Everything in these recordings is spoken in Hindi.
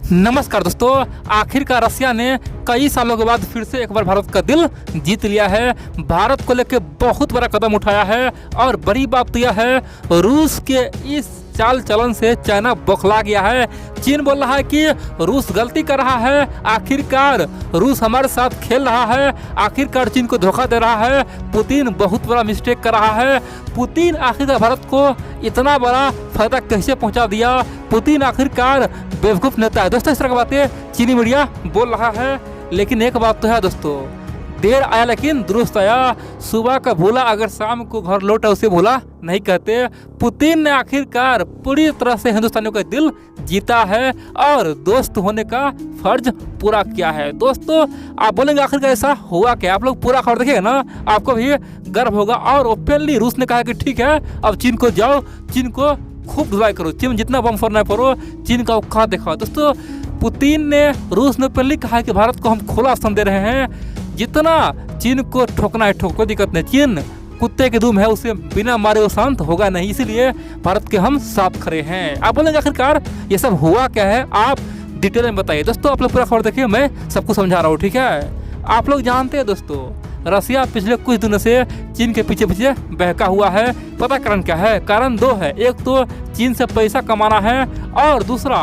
नमस्कार दोस्तों, आखिरकार रसिया ने कई सालों के बाद फिर से एक बार भारत का दिल जीत लिया है। भारत को लेकर बहुत बड़ा कदम उठाया है और बड़ी बात तो यह है, रूस के इस चाल चलन से चाइना बौखला गया है। चीन बोल रहा है कि रूस गलती कर रहा है, आखिरकार रूस हमारे साथ खेल रहा है, आखिरकार चीन को धोखा दे रहा है। पुतिन बहुत बड़ा मिस्टेक कर रहा है। पुतिन आखिरकार भारत को इतना बड़ा फायदा कैसे पहुंचा दिया? पुतिन आखिरकार बेवकूफ़ नेता है। दोस्तों, इस तरह की बातें चीनी मीडिया बोल रहा है, लेकिन एक बात तो है दोस्तों, देर आया लेकिन दुरुस्त आया। सुबह का भूला अगर शाम को घर लौटा उसे भूला नहीं कहते। पुतिन ने आखिरकार पूरी तरह से हिंदुस्तानियों का दिल जीता है और दोस्त होने का फर्ज पूरा किया है। दोस्तों, आप बोलेंगे आखिरकार ऐसा हुआ क्या? आप लोग पूरा खबर देखिएगा ना, आपको भी गर्व होगा। और ओपनली रूस ने कहा कि ठीक है, अब चीन को जाओ, चीन को खूब धुलाई करो, चीन जितना बम फोड़ना पड़ो, चीन का औकात दिखाओ। दोस्तों, पुतिन ने रूस ने ओपनली कहा कि भारत को हम खुला स्थान दे रहे हैं, जितना चीन को ठोकना है ठोक, कोई दिक्कत नहीं। चीन कुत्ते की धूम है, उसे बिना मारे वो शांत होगा नहीं, इसीलिए भारत के हम साथ खड़े हैं। आप बोलेंगे आखिरकार ये सब हुआ क्या है? आप डिटेल में बताइए। दोस्तों, आप लोग पूरा खबर देखिए, मैं सबको समझा रहा हूँ, ठीक है? आप लोग जानते हैं दोस्तों, रसिया पिछले कुछ दिनों से चीन के पीछे पीछे बहका हुआ है। पता कारण क्या है? कारण दो है, एक तो चीन से पैसा कमाना है और दूसरा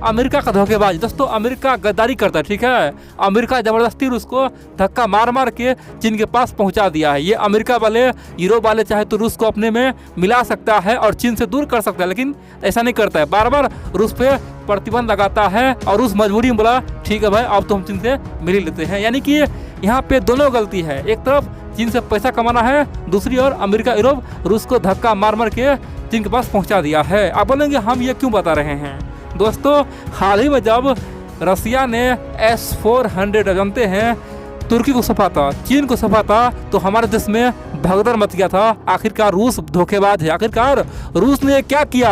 अमेरिका का धोखेबाज। दोस्तों, अमेरिका गद्दारी करता है, ठीक है? अमेरिका जबरदस्ती रूस को धक्का मार मार के चीन के पास पहुंचा दिया है। ये अमेरिका वाले, यूरोप वाले चाहे तो रूस को अपने में मिला सकता है और चीन से दूर कर सकता है, लेकिन ऐसा नहीं करता है। बार बार रूस पे प्रतिबंध लगाता है और रूस मजबूरी में बोला ठीक है भाई, अब तो हम चीन से मिल ही लेते हैं। यानी कि यहाँ पे दोनों गलती है, एक तरफ चीन से पैसा कमाना है, दूसरी ओर अमेरिका, यूरोप रूस को धक्का मार मार के चीन के पास पहुँचा दिया है। आप बोलेंगे हम ये क्यों बता रहे हैं? दोस्तों, हाल ही में जब रसिया ने S-400 जानते हैं तुर्की को सौंपा था, चीन को सौंपा था, तो हमारे देश में भगदड़ मच गया था। आखिरकार रूस धोखेबाज है। आखिरकार रूस ने क्या किया?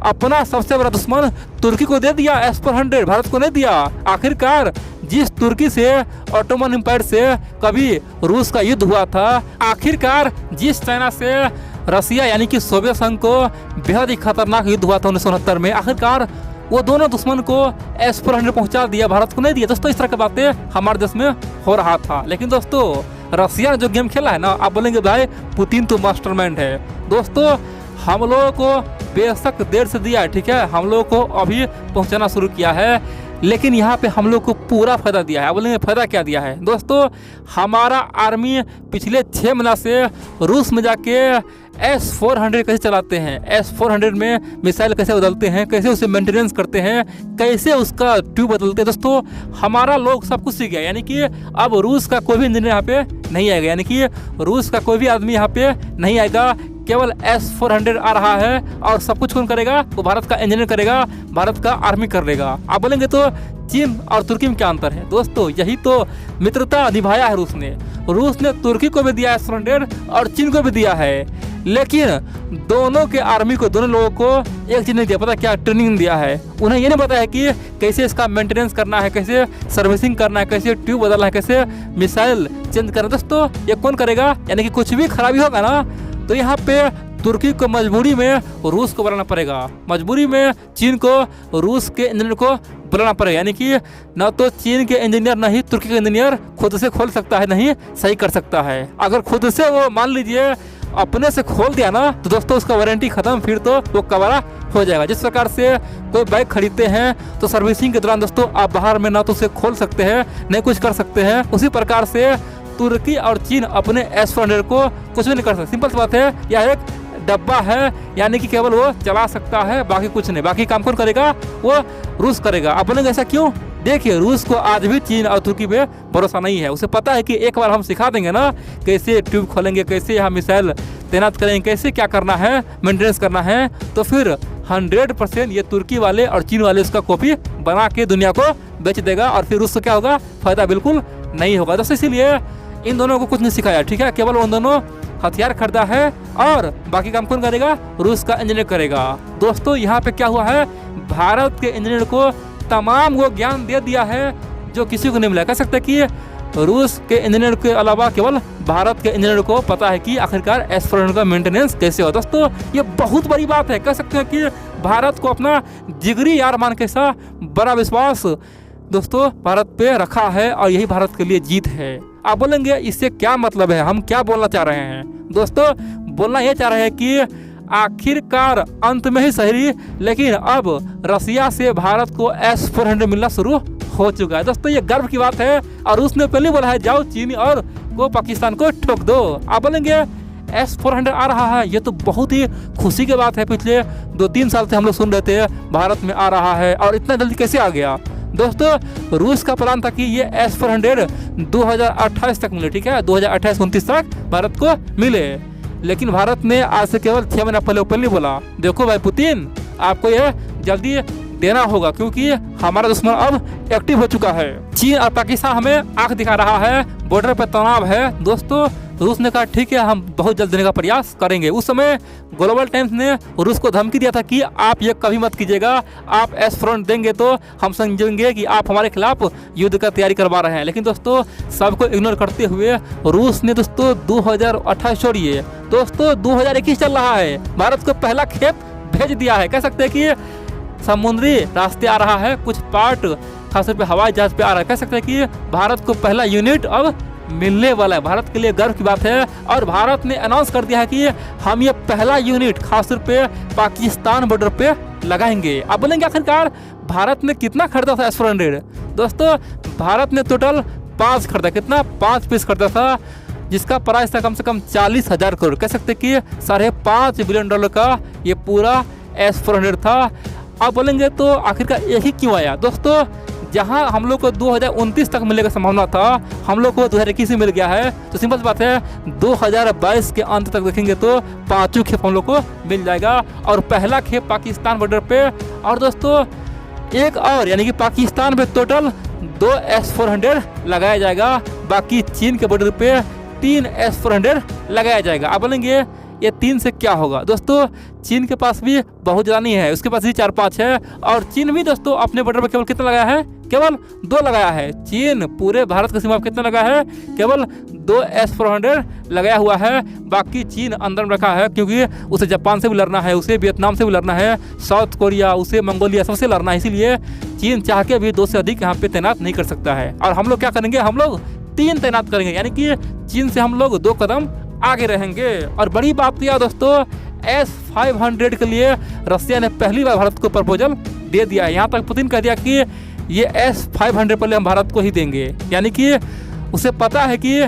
अपना सबसे बड़ा दुश्मन तुर्की को दे दिया S-400, भारत को नहीं दिया। आखिरकार जिस तुर्की से, ऑटोमन एम्पायर से कभी रूस का युद्ध हुआ था, आखिरकार जिस चाइना से रसिया यानी कि सोवियत संघ को बेहद ही खतरनाक युद्ध हुआ था 1969 में, आखिरकार वो दोनों दुश्मन को S-400 पहुंचा दिया, भारत को नहीं दिया। दोस्तों, इस तरह की बातें हमारे देश में हो रहा था। लेकिन दोस्तों, रसिया ने जो गेम खेला है ना, आप बोलेंगे भाई पुतिन तो मास्टरमाइंड है। दोस्तों, हम लोगों को बेशक देर से दिया है, ठीक है, हम लोगों को अभी पहुंचाना शुरू किया है, लेकिन यहाँ पे हम लोग को पूरा फायदा दिया है। आप बोलेंगे फायदा क्या दिया है? दोस्तों, हमारा आर्मी पिछले 6 महीना से रूस में जाके S-400 कैसे चलाते हैं, S-400 में मिसाइल कैसे बदलते हैं, कैसे उसे मेंटेनेंस करते हैं, कैसे उसका ट्यूब बदलते हैं। दोस्तों, हमारा लोग सब कुछ सीख गया, यानी कि अब रूस का कोई भी इंजीनियर यहाँ पे नहीं आएगा, यानी कि रूस का कोई भी आदमी यहाँ पे नहीं आएगा। केवल S-400 आ रहा है और सब कुछ कौन करेगा? वो भारत का इंजीनियर करेगा, भारत का आर्मी कर लेगा। आप बोलेंगे तो चीन और तुर्की में क्या अंतर है? दोस्तों, यही तो मित्रता निभाया है रूस ने। रूस ने तुर्की को भी दिया S-400 और चीन को भी दिया है, लेकिन दोनों के आर्मी को, दोनों लोगों को एक चीज नहीं दिया। पता क्या? ट्रेनिंग दिया है। उन्हें ये नहीं पता है कि कैसे इसका मेंटेनेंस करना है, कैसे सर्विसिंग करना है, कैसे ट्यूब बदलना है, कैसे मिसाइल चेंज करना है। दोस्तों, ये कौन करेगा? यानी कि कुछ भी खराबी होगा ना, तो यहाँ पे तुर्की को मजबूरी में रूस को बुलाना पड़ेगा, मजबूरी में चीन को रूस के इंजीनियर को बुलाना पड़ेगा। यानी कि न तो चीन के इंजीनियर, नहीं तुर्की के इंजीनियर खुद से खोल सकता है, नहीं सही कर सकता है। अगर खुद से वो मान लीजिए अपने से खोल दिया ना, तो दोस्तों उसका वारंटी खत्म, फिर तो वो कबाड़ा हो जाएगा। जिस प्रकार से कोई बाइक खरीदते हैं तो सर्विसिंग के दौरान दोस्तों आप बाहर में ना तो उसे खोल सकते हैं, नहीं कुछ कर सकते हैं, उसी प्रकार से तुर्की और चीन अपने S-400 को कुछ भी नहीं कर सकते। सिंपल सी बात है, यह एक डब्बा है, यानी कि केवल वो चला सकता है, बाकी कुछ नहीं। बाकी काम कौन करेगा? वो रूस करेगा। आप बोलेंगे ऐसा क्यों? देखिए, रूस को आज भी चीन और तुर्की पे भरोसा नहीं है। उसे पता है कि एक बार हम सिखा देंगे ना कैसे ट्यूब खोलेंगे, कैसे यहाँ मिसाइल तैनात करेंगे, कैसे क्या करना है, मेंटेनेंस करना है, तो फिर 100% ये तुर्की वाले और चीन वाले उसका कॉपी बना के दुनिया को बेच देगा और फिर उससे क्या होगा? फायदा बिल्कुल नहीं होगा। दोस्तों, इसीलिए इन दोनों को कुछ नहीं सिखाया, ठीक है? केवल उन दोनों हथियार खरीदा है और बाकी काम कौन करेगा? रूस का इंजीनियर करेगा। दोस्तों, यहाँ पे क्या हुआ है? भारत के इंजीनियर को तमाम वो ज्ञान दे दिया है जो किसी को नहीं मिला। कह सकते कि रूस के इंजीनियर के अलावा केवल भारत के इंजीनियर को पता है कि आखिरकार S-400 का मेंटेनेंस कैसे हो। दोस्तों, ये बहुत बड़ी बात है। कह सकते हैं कि भारत को अपना जिगरी यार मान के सा बड़ा विश्वास दोस्तों भारत पे रखा है और यही भारत के लिए जीत है। आप बोलेंगे इससे क्या मतलब है, हम क्या बोलना चाह रहे हैं? दोस्तों बोलना ये चाह रहे हैं कि आखिरकार अंत में ही सही, लेकिन अब रसिया से भारत को S-400 मिलना शुरू हो चुका है। दोस्तों ये गर्व की बात है और उसने पहले बोला है जाओ चीन और वो पाकिस्तान को ठोक दो। आप बोलेंगे S-400 आ रहा है, ये तो बहुत ही खुशी की बात है। पिछले 2-3 साल से हम लोग सुन रहे थे भारत में आ रहा है और इतना जल्दी कैसे आ गया? दोस्तों रूस का प्लान था कि ये S-400 2028 तक मिले, ठीक है, 2028-29 तक भारत को मिले, लेकिन भारत ने आज से केवल 6 महीना पहले ओपनली बोला देखो भाई पुतिन, आपको ये जल्दी देना होगा क्योंकि हमारा दुश्मन अब एक्टिव हो चुका है। चीन और पाकिस्तान हमें आंख दिखा रहा है, बॉर्डर पर तनाव है। दोस्तों रूस ने कहा ठीक है हम बहुत जल्द देने का प्रयास करेंगे। उस समय ग्लोबल टाइम्स ने रूस को धमकी दिया था कि आप ये कभी मत कीजिएगा, आप S-400 देंगे तो हम समझेंगे कि आप हमारे खिलाफ युद्ध का तैयारी करवा रहे हैं। लेकिन दोस्तों सबको इग्नोर करते हुए रूस ने दोस्तों 2028 छोड़िए दोस्तों 2021 चल रहा है, भारत को पहला खेप भेज दिया है। कह सकते हैं कि समुद्री रास्ते आ रहा है, कुछ पार्ट खासतौर पे हवाई जहाज पे आ रहा है। कह सकते हैं कि भारत को पहला यूनिट अब मिलने वाला है। भारत के लिए गर्व की बात है और भारत ने अनाउंस कर दिया है कि हम ये पहला यूनिट खासतौर पे पाकिस्तान बॉर्डर पे लगाएंगे। आप बोलेंगे आखिरकार भारत ने कितना खरीदा था S-400? दोस्तों भारत ने टोटल 5 खरीदा, कितना 5 पीस खरीदा था, जिसका प्राइस था कम से कम 40,000 करोड़। कह सकते कि $5.5 बिलियन का ये पूरा S-400 था। आप बोलेंगे तो आखिरकार यही क्यों आया? दोस्तों जहां हम लोग को 2029 तक मिलने का संभावना था, हम लोग को 2021 में मिल गया है, तो सिंपल सी बात है 2022 के अंत तक देखेंगे तो 5 खेप हम लोग को मिल जाएगा और पहला खेप पाकिस्तान बॉर्डर पे। और दोस्तों एक और यानी कि पाकिस्तान पे टोटल 2 S-400 लगाया जाएगा, बाकी चीन के बॉर्डर पे 3 S-400 लगाया जाएगा। आप बोलेंगे ये 3 से क्या होगा? दोस्तों चीन के पास भी बहुत ज़्यादा नहीं है, उसके पास भी 4-5 है और चीन भी दोस्तों अपने बॉर्डर पर केवल कितना लगाया है? केवल 2 लगाया है। चीन पूरे भारत की सीमा पर कितना लगाया है? केवल 2 S-400 लगाया हुआ है। बाकी चीन अंदर में रखा है क्योंकि उसे जापान से भी लड़ना है, उसे वियतनाम से भी लड़ना है, साउथ कोरिया, उसे मंगोलिया सबसे लड़ना है, इसीलिए चीन चाह के भी 2 से अधिक यहाँ पे तैनात नहीं कर सकता है। और हम लोग क्या करेंगे? हम लोग 3 तैनात करेंगे, यानी कि चीन से हम लोग 2 कदम आगे रहेंगे। और बड़ी बात यह दोस्तों S-500 के लिए रसिया ने पहली बार भारत को प्रपोजल दे दिया है। यहाँ तक पुतिन कह दिया कि ये S-500 पहले हम भारत को ही देंगे, यानी कि उसे पता है कि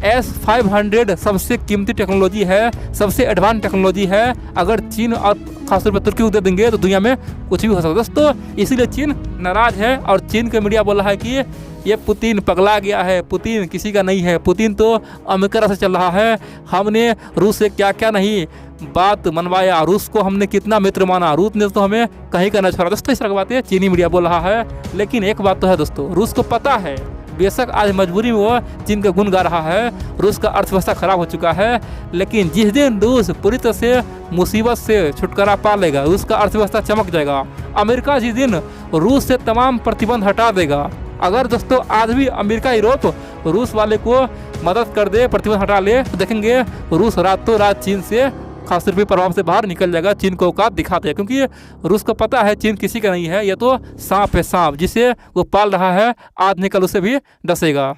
S-500 सबसे कीमती टेक्नोलॉजी है, सबसे एडवांस टेक्नोलॉजी है। अगर चीन और खासतौर पर तुर्की को दे देंगे तो दुनिया में कुछ भी हो सकता है दोस्तों। इसीलिए चीन नाराज है और चीन के मीडिया बोल रहा है कि ये पुतिन पगला गया है, पुतिन किसी का नहीं है, पुतिन तो अमेरिका से चल रहा है। हमने रूस से क्या क्या नहीं बात मनवाया, रूस को हमने कितना मित्र माना, रूस ने तो हमें कहीं का न छोड़ा। दोस्तों इस तरह की बातें चीनी मीडिया बोल रहा है। लेकिन एक बात तो है दोस्तों, रूस को पता है, बेशक आज मजबूरी में वो चीन का गुण गा रहा है, रूस का अर्थव्यवस्था खराब हो चुका है, लेकिन जिस दिन रूस पूरी तरह से मुसीबत से छुटकारा पा लेगा, रूस का अर्थव्यवस्था चमक जाएगा। अमेरिका जिस दिन रूस से तमाम प्रतिबंध हटा देगा, अगर दोस्तों आज भी अमेरिका यूरोप रूस वाले को मदद कर दे, प्रतिबंध हटा ले, तो देखेंगे रूस रातों रात चीन से खासतौर पर प्रभाव से बाहर निकल जाएगा, चीन को औकात दिखाते हैं। क्योंकि रूस को पता है चीन किसी का नहीं है, ये तो सांप है, सांप जिसे वो पाल रहा है, आज निकल उसे भी डसेगा।